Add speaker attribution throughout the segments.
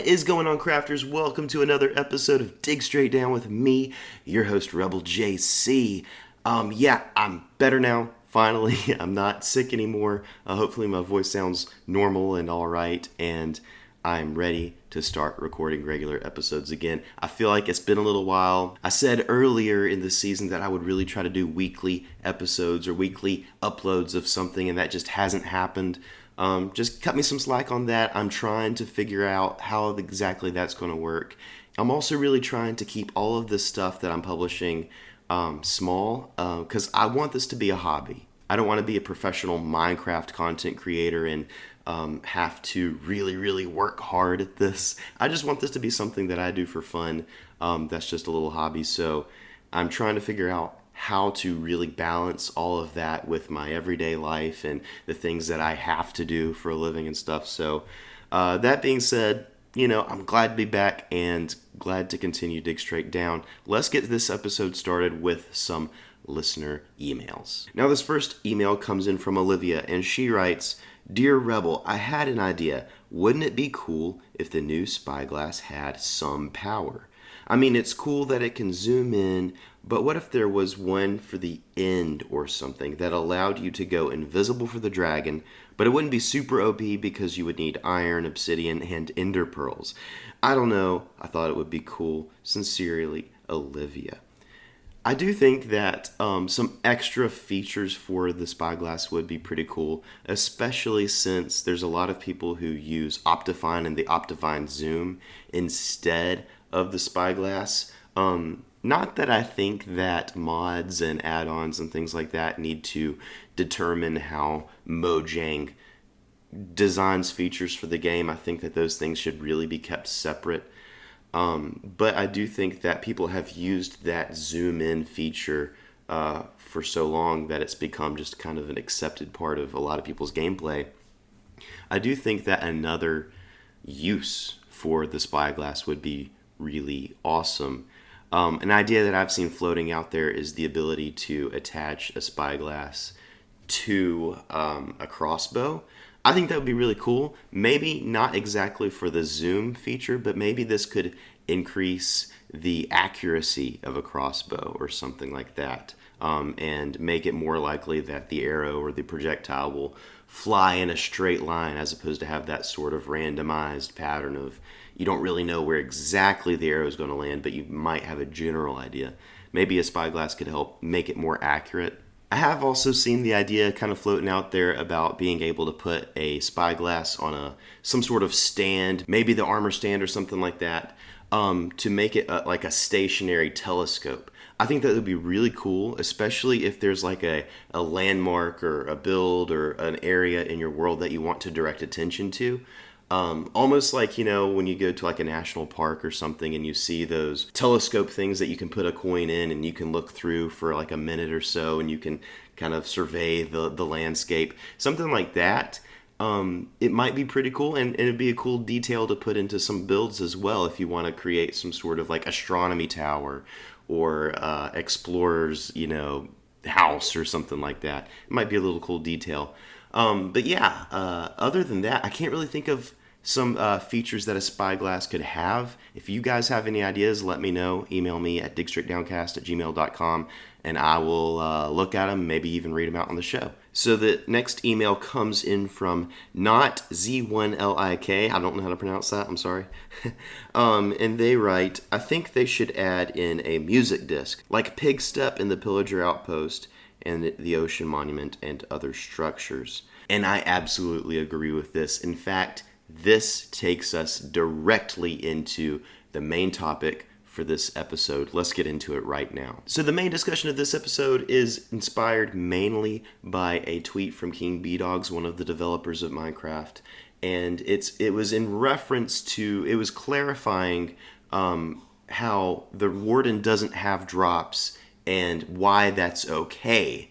Speaker 1: What is going on, crafters? Welcome to another episode of Dig Straight Down with me, your host, Rebel JC. I'm better now, finally. I'm not sick anymore. Hopefully my voice sounds normal and alright, and I'm ready to start recording regular episodes again. I feel like it's been a little while. I said earlier in the season that I would really try to do weekly episodes or weekly uploads of something, and that just hasn't happened. Just cut me some slack on that. I'm trying to figure out how exactly that's going to work. I'm also really trying to keep all of this stuff that I'm publishing small because I want this to be a hobby. I don't want to be a professional Minecraft content creator and have to really work hard at this. I just want this to be something that I do for fun. That's just a little hobby. So I'm trying to figure out how to really balance all of that with my everyday life and the things that I have to do for a living and stuff. So that being said, I'm glad to be back and glad to continue Dig Straight Down. Let's get this episode started with some listener emails. Now, this first email comes in from Olivia, and she writes, "Dear Rebel, I had an idea. Wouldn't it be cool if the new Spyglass had some power? I mean, it's cool that it can zoom in, but what if there was one for the end or something that allowed you to go invisible for the dragon, but it wouldn't be super OP because you would need iron, obsidian, and ender pearls? I don't know. I thought it would be cool. Sincerely, Olivia." I do think that some extra features for the Spyglass would be pretty cool, especially since there's a lot of people who use Optifine and the Optifine Zoom instead of the Spyglass. Not that I think that mods and add-ons and things like that need to determine how Mojang designs features for the game. I think that those things should really be kept separate. But I do think that people have used that zoom in feature for so long that it's become just kind of an accepted part of a lot of people's gameplay. I do think that another use for the Spyglass would be really awesome. An idea that I've seen floating out there is the ability to attach a Spyglass to a crossbow. I think that would be really cool. Maybe not exactly for the zoom feature, but maybe this could increase the accuracy of a crossbow or something like that, and make it more likely that the arrow or the projectile will fly in a straight line as opposed to have that sort of randomized pattern of you don't really know where exactly the arrow is going to land, but you might have a general idea. Maybe a Spyglass could help make it more accurate. I have also seen the idea kind of floating out there about being able to put a Spyglass on some sort of stand, maybe the armor stand or something like that, to make it like a stationary telescope. I think that would be really cool, especially if there's like a landmark or a build or an area in your world that you want to direct attention to. Almost like, when you go to like a national park or something and you see those telescope things that you can put a coin in and you can look through for like a minute or so and you can kind of survey the landscape. Something like that. It might be pretty cool, and it'd be a cool detail to put into some builds as well if you want to create some sort of like astronomy tower or explorer's, house or something like that. It might be a little cool detail. Other than that, I can't really think of some features that a Spyglass could have. If you guys have any ideas, let me know. Email me at digstraightdowncast@gmail.com, and I will look at them, maybe even read them out on the show. So the next email comes in from not Z1LIK. I don't know how to pronounce that. I'm sorry. And they write, "I think they should add in a music disc, like Pig Step in the Pillager Outpost and the Ocean Monument and other structures." And I absolutely agree with this. In fact, this takes us directly into the main topic for this episode. Let's get into it right now. So the main discussion of this episode is inspired mainly by a tweet from King B-Dogs, one of the developers of Minecraft. And it was clarifying how the Warden doesn't have drops and why that's okay.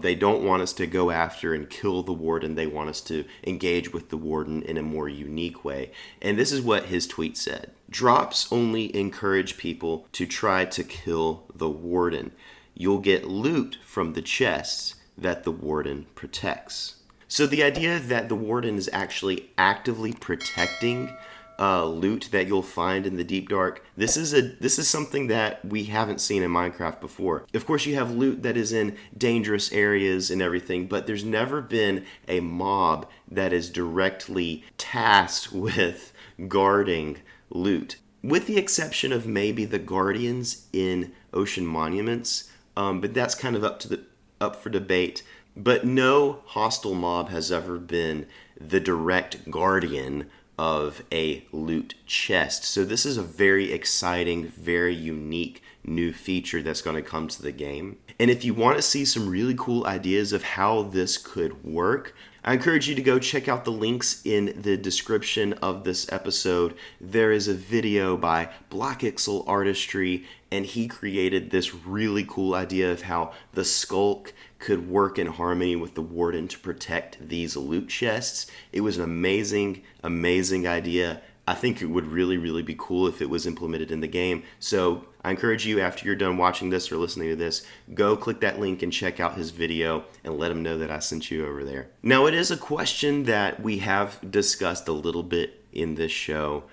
Speaker 1: They don't want us to go after and kill the Warden. They want us to engage with the Warden in a more unique way. And this is what his tweet said. "Drops only encourage people to try to kill the Warden. You'll get loot from the chests that the Warden protects." So the idea that the Warden is actually actively protecting loot that you'll find in the Deep Dark. This is something that we haven't seen in Minecraft before. Of course, you have loot that is in dangerous areas and everything, but there's never been a mob that is directly tasked with guarding loot, with the exception of maybe the Guardians in Ocean Monuments. But that's kind of up for debate. But no hostile mob has ever been the direct guardian of a loot chest. So this is a very exciting, very unique new feature that's going to come to the game. And if you want to see some really cool ideas of how this could work, I encourage you to go check out the links in the description of this episode. There is a video by Blockixel Artistry, and he created this really cool idea of how the Skulk could work in harmony with the Warden to protect these loot chests. It was an amazing, amazing idea. I think it would really, really be cool if it was implemented in the game. So I encourage you, after you're done watching this or listening to this, go click that link and check out his video and let him know that I sent you over there. Now, it is a question that we have discussed a little bit in this show,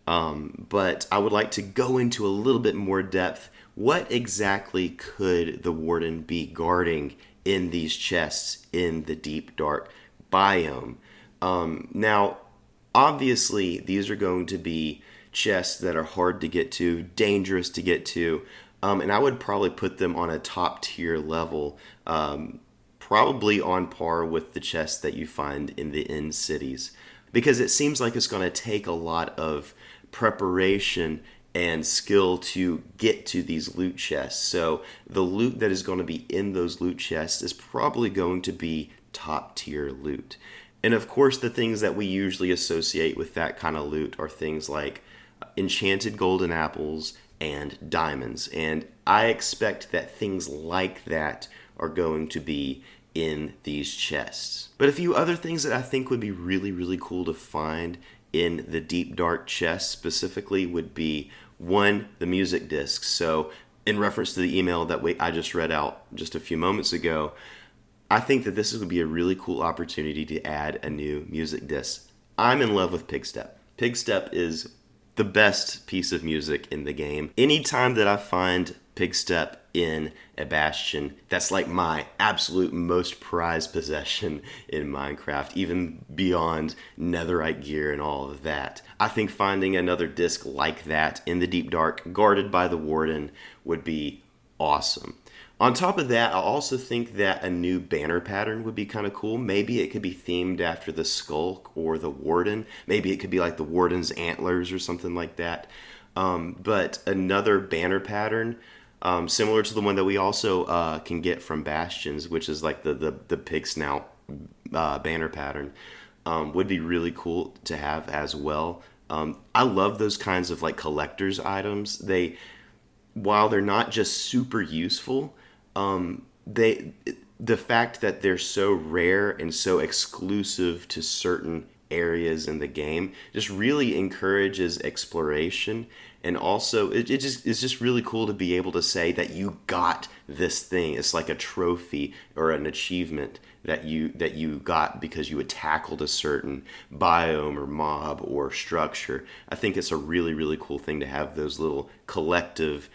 Speaker 1: but I would like to go into a little bit more depth. What exactly could the Warden be guarding in these chests in the Deep Dark biome? Now, obviously, these are going to be chests that are hard to get to, dangerous to get to, and I would probably put them on a top tier level, probably on par with the chests that you find in the end cities, because it seems like it's going to take a lot of preparation and skill to get to these loot chests. So the loot that is going to be in those loot chests is probably going to be top tier loot. And of course, the things that we usually associate with that kind of loot are things like enchanted golden apples and diamonds. And I expect that things like that are going to be in these chests. But a few other things that I think would be really, really cool to find in the Deep Dark chest specifically would be, one, the music discs. So in reference to the email that I just read out just a few moments ago, I think that this would be a really cool opportunity to add a new music disc. I'm in love with Pigstep. Pigstep is the best piece of music in the game. Anytime that I find Pigstep in a bastion, that's like my absolute most prized possession in Minecraft, even beyond netherite gear and all of that. I think finding another disc like that in the Deep Dark, guarded by the Warden, would be awesome. On top of that, I also think that a new banner pattern would be kind of cool. Maybe it could be themed after the Skulk or the Warden. Maybe it could be like the Warden's antlers or something like that. But another banner pattern, similar to the one that we also can get from Bastions, which is like the pig snout banner pattern, would be really cool to have as well. I love those kinds of like collector's items. While they're not just super useful, the fact that they're so rare and so exclusive to certain areas in the game just really encourages exploration. And also it's just really cool to be able to say that you got this thing. It's like a trophy or an achievement that you got because you had tackled a certain biome or mob or structure. I think it's a really, really cool thing to have those little collective,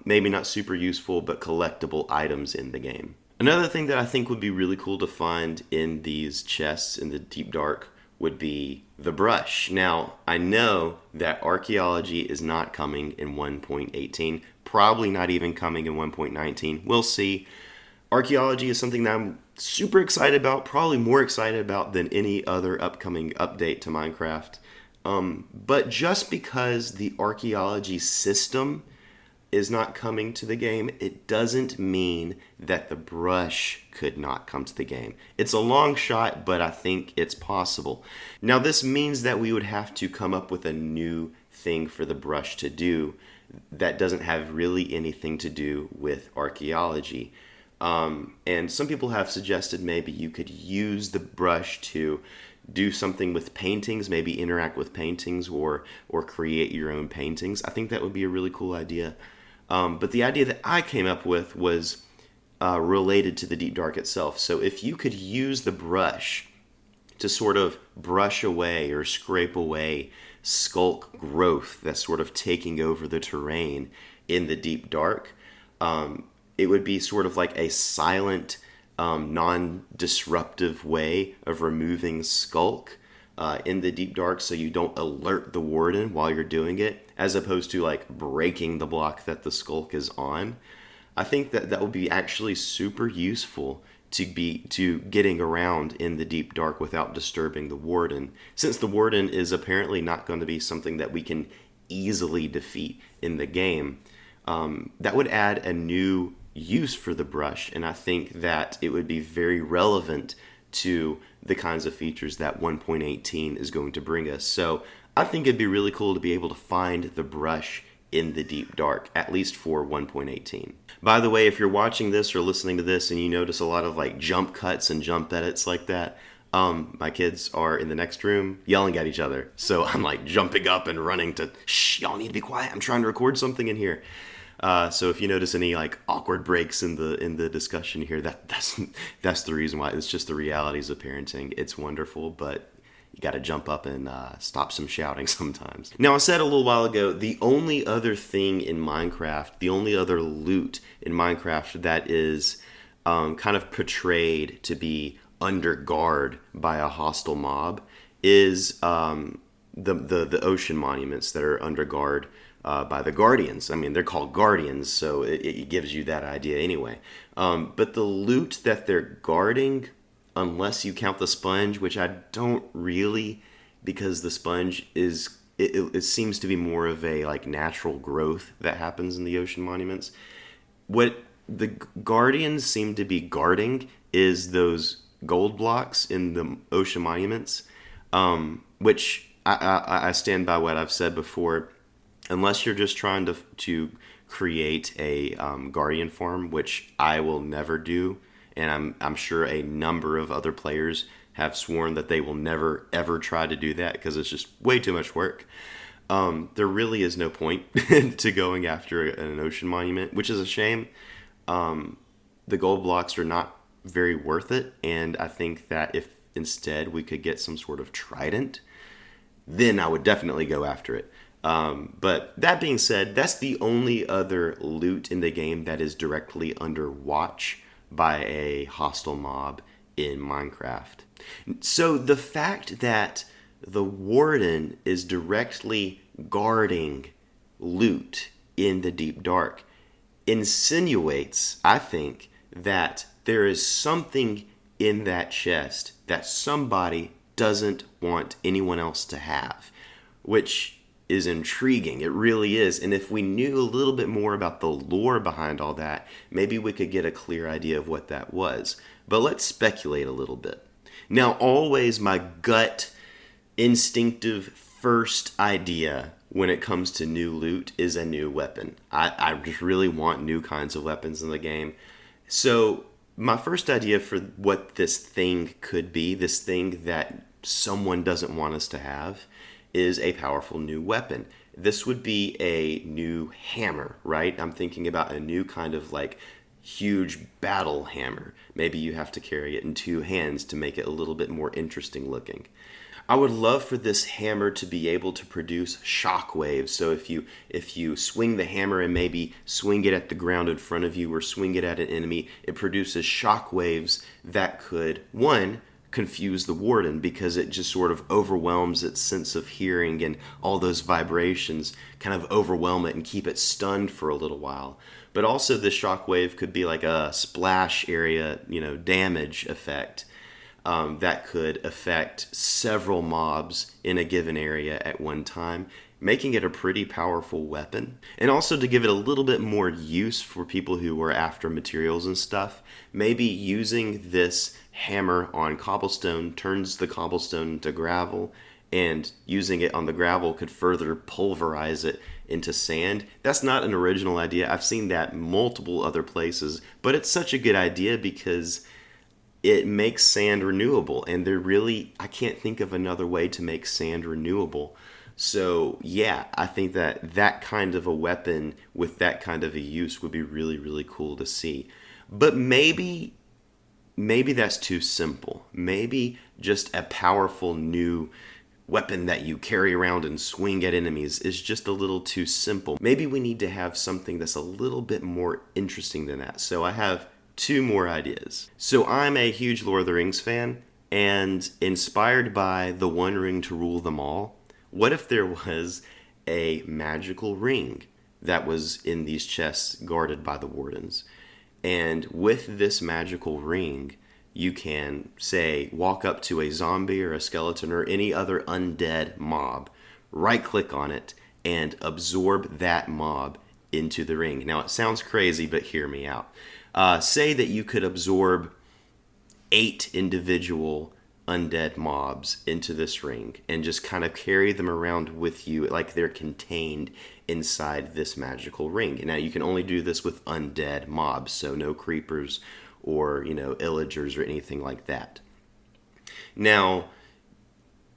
Speaker 1: maybe not super useful, but collectible items in the game. Another thing that I think would be really cool to find in these chests in the Deep Dark would be the brush. Now, I know that archaeology is not coming in 1.18, probably not even coming in 1.19. We'll see. Archaeology is something that I'm super excited about, probably more excited about than any other upcoming update to Minecraft. But just because the archaeology system is not coming to the game, it doesn't mean that the brush could not come to the game. It's a long shot, but I think it's possible. Now, this means that we would have to come up with a new thing for the brush to do that doesn't have really anything to do with archaeology. And some people have suggested maybe you could use the brush to do something with paintings, maybe interact with paintings or create your own paintings. I think that would be a really cool idea. But the idea that I came up with was related to the Deep Dark itself. So if you could use the brush to sort of brush away or scrape away skulk growth that's sort of taking over the terrain in the deep dark. It would be sort of like a silent, non-disruptive way of removing skulk in the deep dark, so you don't alert the warden while you're doing it, as opposed to like breaking the block that the skulk is on. I think that that would be actually super useful to getting around in the deep dark without disturbing the warden, since the warden is apparently not going to be something that we can easily defeat in the game. That would add a new use for the brush, and I think that it would be very relevant to the kinds of features that 1.18 is going to bring us. So I think it'd be really cool to be able to find the brush in the deep dark, at least for 1.18. By the way, if you're watching this or listening to this and you notice a lot of like jump cuts and jump edits like that, my kids are in the next room yelling at each other. So I'm like jumping up and running to, shh, y'all need to be quiet. I'm trying to record something in here. So if you notice any like awkward breaks in the discussion here, that's the reason why. It's just the realities of parenting. It's wonderful, but you got to jump up and stop some shouting sometimes. Now, I said a little while ago, the only other thing in Minecraft, the only other loot in Minecraft that is kind of portrayed to be under guard by a hostile mob is the ocean monuments that are under guard by the Guardians. I mean, they're called Guardians, so it gives you that idea anyway. But the loot that they're guarding, unless you count the sponge, which I don't really, because the sponge is, it seems to be more of a like natural growth that happens in the ocean monuments. What the Guardians seem to be guarding is those gold blocks in the ocean monuments, which I stand by what I've said before. Unless you're just trying to create a Guardian farm, which I will never do, and I'm sure a number of other players have sworn that they will never ever try to do that because it's just way too much work. There really is no point to going after an ocean monument, which is a shame. The gold blocks are not very worth it, and I think that if instead we could get some sort of trident, then I would definitely go after it. But that being said, that's the only other loot in the game that is directly under watch by a hostile mob in Minecraft. So the fact that the Warden is directly guarding loot in the deep dark insinuates, I think, that there is something in that chest that somebody doesn't want anyone else to have, which is intriguing. It really is. And if we knew a little bit more about the lore behind all that, maybe we could get a clear idea of what that was. But let's speculate a little bit. Now, always my gut instinctive first idea when it comes to new loot is a new weapon. I just really want new kinds of weapons in the game. So my first idea for what this thing could be, this thing that someone doesn't want us to have, is a powerful new weapon. This would be a new hammer, right? I'm thinking about a new kind of like huge battle hammer. Maybe you have to carry it in two hands to make it a little bit more interesting looking. I would love for this hammer to be able to produce shock waves. So if you swing the hammer and maybe swing it at the ground in front of you or swing it at an enemy, it produces shock waves that could, one, confuse the Warden because it just sort of overwhelms its sense of hearing, and all those vibrations kind of overwhelm it and keep it stunned for a little while. But also this shockwave could be like a splash area, damage effect that could affect several mobs in a given area at one time, making it a pretty powerful weapon. And also to give it a little bit more use for people who are after materials and stuff, maybe using this hammer on cobblestone turns the cobblestone into gravel, and using it on the gravel could further pulverize it into sand. That's not an original idea. I've seen that multiple other places, but it's such a good idea because it makes sand renewable, and I can't think of another way to make sand renewable. So yeah, I think that kind of a weapon with that kind of a use would be really, really cool to see. But maybe that's too simple. Maybe just a powerful new weapon that you carry around and swing at enemies is just a little too simple. Maybe we need to have something that's a little bit more interesting than that. So I have two more ideas. So I'm a huge Lord of the Rings fan, and inspired by the One Ring to rule them all, what if there was a magical ring that was in these chests guarded by the Wardens? And with this magical ring, you can, say, walk up to a zombie or a skeleton or any other undead mob, right-click on it, and absorb that mob into the ring. Now, it sounds crazy, but hear me out. Say that you could absorb 8 individual undead mobs into this ring and just kind of carry them around with you like they're contained inside this magical ring. Now, you can only do this with undead mobs, so no creepers or, illagers or anything like that. Now,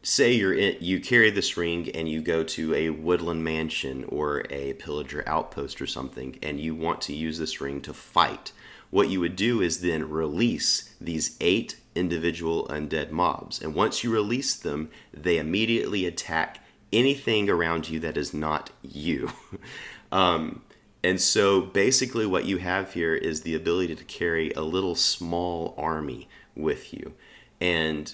Speaker 1: say you carry this ring and you go to a woodland mansion or a pillager outpost or something, and you want to use this ring to fight. What you would do is then release these 8 individual undead mobs. And once you release them, they immediately attack anything around you that is not you. And so basically what you have here is the ability to carry a little small army with you. And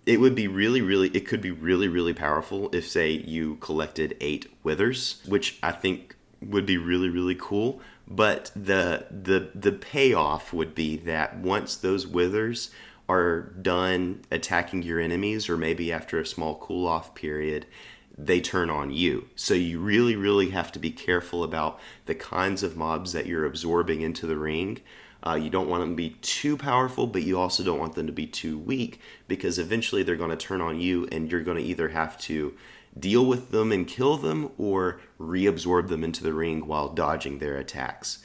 Speaker 1: it would be it could be really powerful if, say, you collected 8 withers, which I think would be really cool. But the payoff would be that once those withers are done attacking your enemies, or maybe after a small cool-off period, they turn on you. So you really have to be careful about the kinds of mobs that you're absorbing into the ring. You don't want them to be too powerful, but you also don't want them to be too weak, because eventually they're going to turn on you, and you're going to either have to deal with them and kill them or reabsorb them into the ring while dodging their attacks.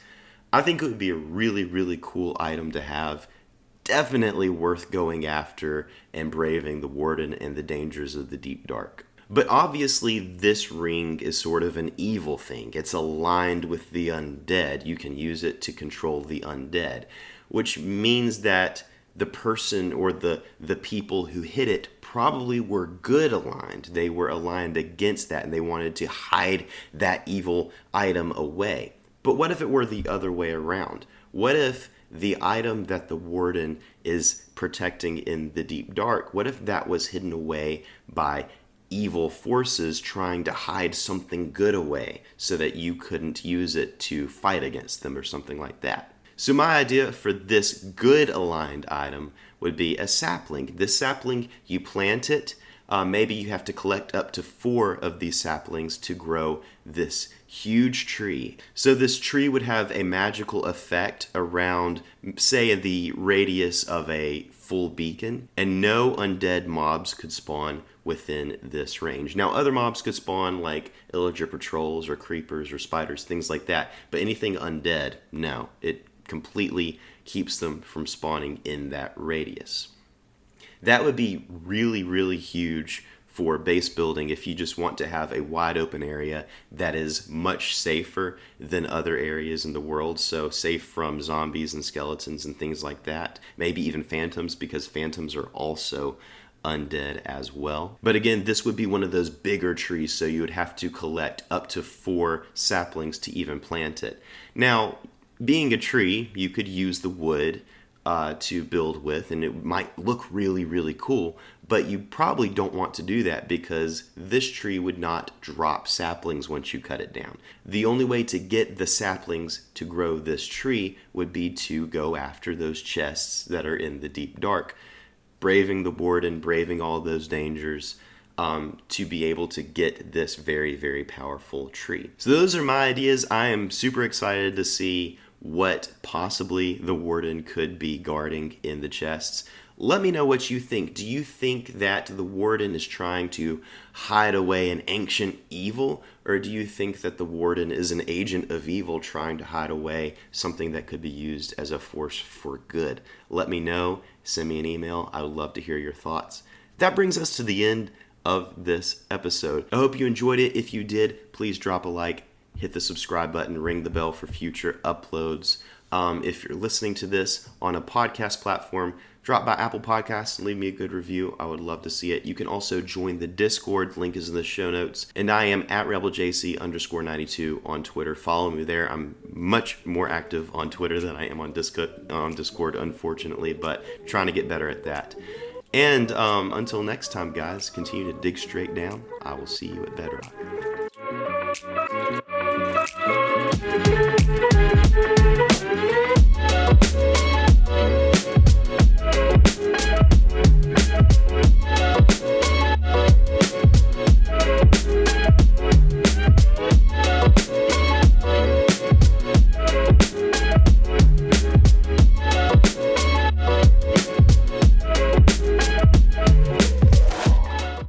Speaker 1: I think it would be a really cool item to have. Definitely worth going after and braving the Warden and the dangers of the deep dark. But obviously this ring is sort of an evil thing. It's aligned with the undead. You can use it to control the undead, which means that the person or the people who hit it probably were good aligned. They were aligned against that, and they wanted to hide that evil item away. But what if it were the other way around? What if the item that the Warden is protecting in the deep dark, what if that was hidden away by evil forces trying to hide something good away so that you couldn't use it to fight against them or something like that? So my idea for this good aligned item would be a sapling. This sapling, you plant it. Maybe you have to collect up to 4 of these saplings to grow this huge tree. So this tree would have a magical effect around, say, the radius of a full beacon, and no undead mobs could spawn within this range. Now, other mobs could spawn, like illager patrols or creepers or spiders, things like that, but anything undead, no. It completely keeps them from spawning in that radius. That would be really huge for base building if you just want to have a wide open area that is much safer than other areas in the world. So safe from zombies and skeletons and things like that. Maybe even phantoms, because phantoms are also undead as well. But again, this would be one of those bigger trees, so you would have to collect up to 4 saplings to even plant it. Now, being a tree, you could use the wood to build with, and it might look really cool, but you probably don't want to do that because this tree would not drop saplings once you cut it down. The only way to get the saplings to grow this tree would be to go after those chests that are in the deep dark, braving the Warden, braving all those dangers, to be able to get this very powerful tree. So those are my ideas. I am super excited to see what possibly the Warden could be guarding in the chests. Let me know what you think. Do you think that the Warden is trying to hide away an ancient evil? Or do you think that the Warden is an agent of evil trying to hide away something that could be used as a force for good? Let me know. Send me an email. I would love to hear your thoughts. That brings us to the end of this episode. I hope you enjoyed it. If you did, please drop a like. Hit the subscribe button, ring the bell for future uploads. If you're listening to this on a podcast platform, drop by Apple Podcasts and leave me a good review. I would love to see it. You can also join the Discord. Link is in the show notes. And I am at RebelJC_92 on Twitter. Follow me there. I'm much more active on Twitter than I am on Discord, unfortunately, but trying to get better at that. And until next time, guys, continue to dig straight down. I will see you at Bedrock.